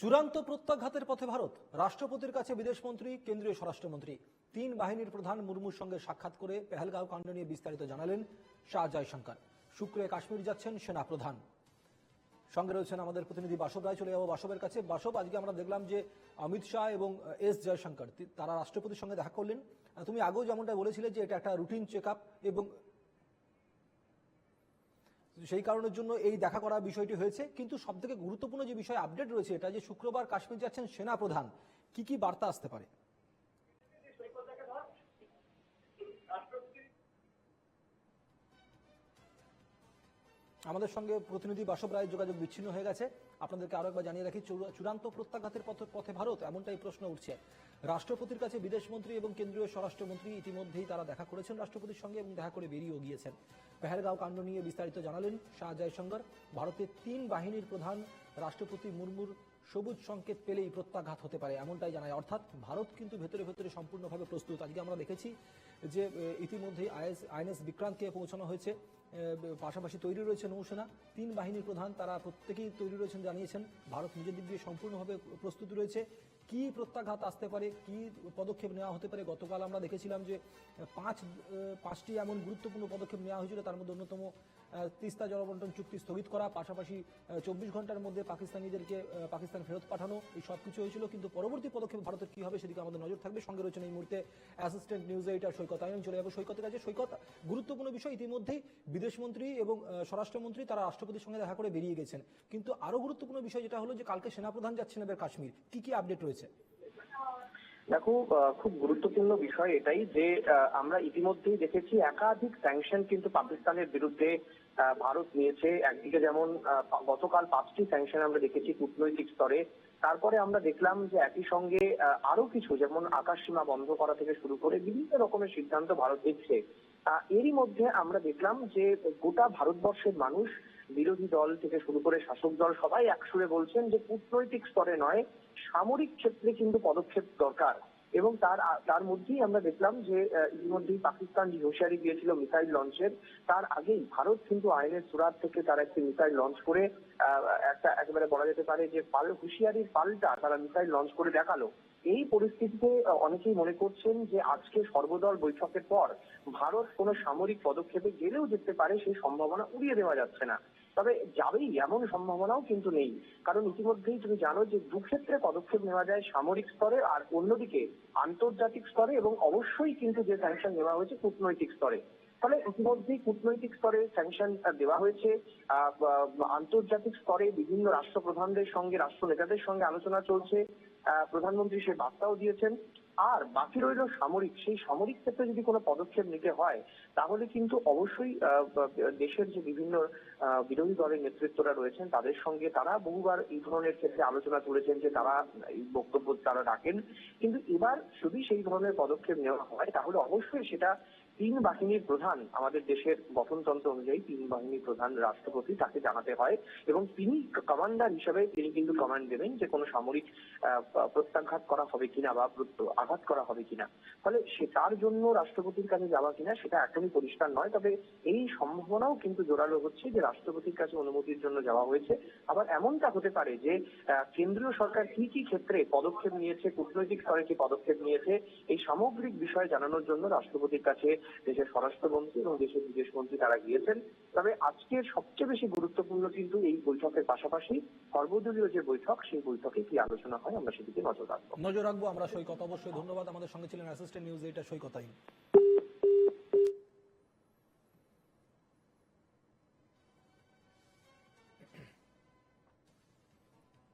চূড়ান্ত প্রত্যাঘাতের পথে ভারত। রাষ্ট্রপতির কাছে বিদেশমন্ত্রী, কেন্দ্রীয় স্বরাষ্ট্রমন্ত্রী। তিন বাহিনীর প্রধান মুর্মুর সঙ্গে সাক্ষাৎ করে পেহেলগাঁও কাণ্ড নিয়ে বিস্তারিত জানালেন শাহ জয়শঙ্কর। শুক্রে কাশ্মীর যাচ্ছেন সেনা প্রধান। সঙ্গে রয়েছেন আমাদের প্রতিনিধি বাসব রায়। চলে যাবো বাসবের কাছে। বাসব, আজকে আমরা দেখলাম যে অমিত শাহ এবং এস জয়শঙ্কর তারা রাষ্ট্রপতির সঙ্গে দেখা করলেন। তুমি আগেও যেমনটা বলেছিলে যে এটা একটা রুটিন চেক আপ এবং সেই কারণের জন্য এই দেখা করার বিষয়টি হয়েছে। কিন্তু সবথেকে গুরুত্বপূর্ণ যে বিষয় আপডেট রয়েছে এটা যে শুক্রবার কাশ্মীর যাচ্ছেন সেনা প্রধান। কি বার্তা আসতে পারে? আমাদের সঙ্গে প্রতিনিধি বাসব রায়ের যোগাযোগ বিচ্ছিন্ন হয়ে গেছে। আপনাদেরকে আরো একবার জানিয়ে রাখি, চূড়ান্ত প্রত্যাঘাতের পথে ভারত, এমনটাই প্রশ্ন উঠছে। রাষ্ট্রপতির কাছে বিদেশমন্ত্রী এবং কেন্দ্রীয় স্বরাষ্ট্রমন্ত্রী ইতিমধ্যেই তারা দেখা করেছেন রাষ্ট্রপতির সঙ্গে এবং দেখা করে বেরিয়েও গিয়েছেন। পেহেলগাঁও কাণ্ড নিয়ে বিস্তারিত জানালেন শাহ জয়শঙ্কর। ভারতের তিন বাহিনীর প্রধান রাষ্ট্রপতি মুর্মুর সবুজ সংকেত পেলেই প্রত্যাঘাত হতে পারে, এমনটাই জানায়। অর্থাৎ ভারত কিন্তু ভেতরে ভেতরে সম্পূর্ণভাবে প্রস্তুত। আজকে আমরা দেখেছি যে ইতিমধ্যেই আইএনএস বিক্রান্তকে পৌঁছানো হয়েছে। পাশাপাশি তৈরি রয়েছে নৌসেনা। তিন বাহিনীর প্রধান তারা প্রত্যেকেই তৈরি রয়েছেন, জানিয়েছেন ভারত নিজের দিক দিয়ে সম্পূর্ণভাবে প্রস্তুত রয়েছে। কি প্রত্যাঘাত আসতে পারে, কি পদক্ষেপ নেওয়া হতে পারে? গতকাল আমরা দেখেছিলাম যে পাঁচটি এমন গুরুত্বপূর্ণ পদক্ষেপ নেওয়া হয়েছিল। তার মধ্যে অন্যতম তিস্তা জলবন্টন চুক্তি স্থগিত করা, পাশাপাশি 24 ঘন্টার মধ্যে পাকিস্তানিদেরকে পাকিস্তান ফেরত পাঠানো, এই সব কিছু হয়েছিল। কিন্তু পরবর্তী পদক্ষেপ ভারতের কি হবে সেদিকে আমাদের নজর থাকবে। সঙ্গে রয়েছেন এই মুহূর্তে অ্যাসিস্ট্যান্ট নিউজ এডিটর সৈকত। আমি চলে যাবো সৈকতের কাছে। সৈকত, গুরুত্বপূর্ণ বিষয়, ইতিমধ্যেই বিদেশমন্ত্রী এবং স্বরাষ্ট্রমন্ত্রী তারা রাষ্ট্রপতির সঙ্গে দেখা করে বেরিয়ে গেছেন। কিন্তু আরো গুরুত্বপূর্ণ বিষয় যেটা হলো যে কালকে সেনাপ্রধান যাচ্ছেন এবার কাশ্মীর। কি আপডেট রয়েছে? দেখো, খুব গুরুত্বপূর্ণ বিষয় এটাই যে আমরা ইতিমধ্যেই দেখেছি একাধিক স্যাংশন কিন্তু পাকিস্তানের বিরুদ্ধে ভারত নিয়েছে। একদিকে যেমন গতকাল 5টি স্যাংশন আমরা দেখেছি কূটনৈতিক স্তরে। তারপরে আমরা দেখলাম যে একই সঙ্গে আরো কিছু, যেমন আকাশ সীমা বন্ধ করা থেকে শুরু করে বিভিন্ন রকমের সিদ্ধান্ত ভারত নিচ্ছে। এরই মধ্যে আমরা দেখলাম যে গোটা ভারতবর্ষের মানুষ, বিরোধী দল থেকে শুরু করে শাসক দল, সবাই একসুরে বলছেন যে কূটনৈতিক স্তরে নয়, সামরিক ক্ষেত্রে কিন্তু পদক্ষেপ দরকার। এবং তার মধ্যেই আমরা দেখলাম যে ইতিমধ্যেই পাকিস্তান যে হুঁশিয়ারি দিয়েছিল মিসাইল লঞ্চের, তার আগেই ভারত কিন্তু আইনের সুরাত থেকে তারা একটি মিসাইল লঞ্চ করে একটা একেবারে বলা যেতে পারে যে হুঁশিয়ারির পাল্টা তারা মিসাইল লঞ্চ করে দেখালো। এই পরিস্থিতিতে অনেকেই মনে করছেন যে আজকে সর্বদল বৈঠকের পর ভারত কোনো সামরিক পদক্ষেপে গেলেও যেতে পারে, সেই সম্ভাবনা উড়িয়ে দেওয়া যাচ্ছে না। তবে যাবেই এমন সম্ভাবনাও কিন্তু নেই, কারণ ইতিমধ্যেই তুমি জানো যে দুক্ষেত্রে পদক্ষেপ নেওয়া যায়, সামরিক স্তরে আর অন্যদিকে আন্তর্জাতিক স্তরে, এবং অবশ্যই কিন্তু যে স্যাংশন নেওয়া হয়েছে কূটনৈতিক স্তরে। ফলে ইতিমধ্যেই কূটনৈতিক স্তরে স্যাংশন দেওয়া হয়েছে। আন্তর্জাতিক স্তরে বিভিন্ন রাষ্ট্রপ্রধানদের সঙ্গে, রাষ্ট্র নেতাদের সঙ্গে আলোচনা চলছে। প্রধানমন্ত্রী সে বার্তাও দিয়েছেন। আর বাকি রইল সামরিক। সেই সামরিক ক্ষেত্রে যদি কোনো পদক্ষেপ নিতে হয় তাহলে কিন্তু অবশ্যই দেশের যে বিভিন্ন বিরোধী দলের নেতৃত্বরা রয়েছেন তাদের সঙ্গে তারা বহুবার এই ধরনের ক্ষেত্রে আলোচনা করেছেন, যে তারা এই বক্তব্য তারা রাখেন। কিন্তু এবার যদি সেই ধরনের পদক্ষেপ নেওয়া হয় তাহলে অবশ্যই সেটা তিন বাহিনীর প্রধান, আমাদের দেশের গঠনতন্ত্র অনুযায়ী তিন বাহিনীর প্রধান রাষ্ট্রপতি, তাকে জানাতে হয় এবং তিনি কমান্ডার হিসেবে তিনি কিন্তু কমান্ড দেবেন যে কোনো সামরিক প্রত্যাঘাত করা হবে কিনা বা আঘাত করা হবে কিনা। ফলে সে তার জন্য রাষ্ট্রপতির কাছে যাওয়া কিনা সেটা একদমই পরিষ্কার নয়। তবে এই সম্ভাবনাও কিন্তু জোরালো হচ্ছে যে রাষ্ট্রপতির কাছে অনুমতির জন্য যাওয়া হয়েছে। আবার এমনটা হতে পারে যে কেন্দ্রীয় সরকার কি ক্ষেত্রে পদক্ষেপ নিয়েছে, কূটনৈতিক স্তরে কি পদক্ষেপ নিয়েছে, এই সামগ্রিক বিষয় জানানোর জন্য রাষ্ট্রপতির কাছে দেশের স্বরাষ্ট্রমন্ত্রী এবং দেশের বিদেশমন্ত্রী তারা গিয়েছেন। তবে আজকের সবচেয়ে বেশি গুরুত্বপূর্ণ কিন্তু এই বৈঠকের পাশাপাশি সর্বদলীয় যে বৈঠক, সেই বৈঠকে কি আলোচনা হয় আমরা সেদিকে নজর রাখবো। আমরা সৈকত। অবশ্যই ধন্যবাদ। আমাদের সঙ্গে ছিলেন অ্যাসিস্ট্যান্ট নিউজ এডিটর সৈকত।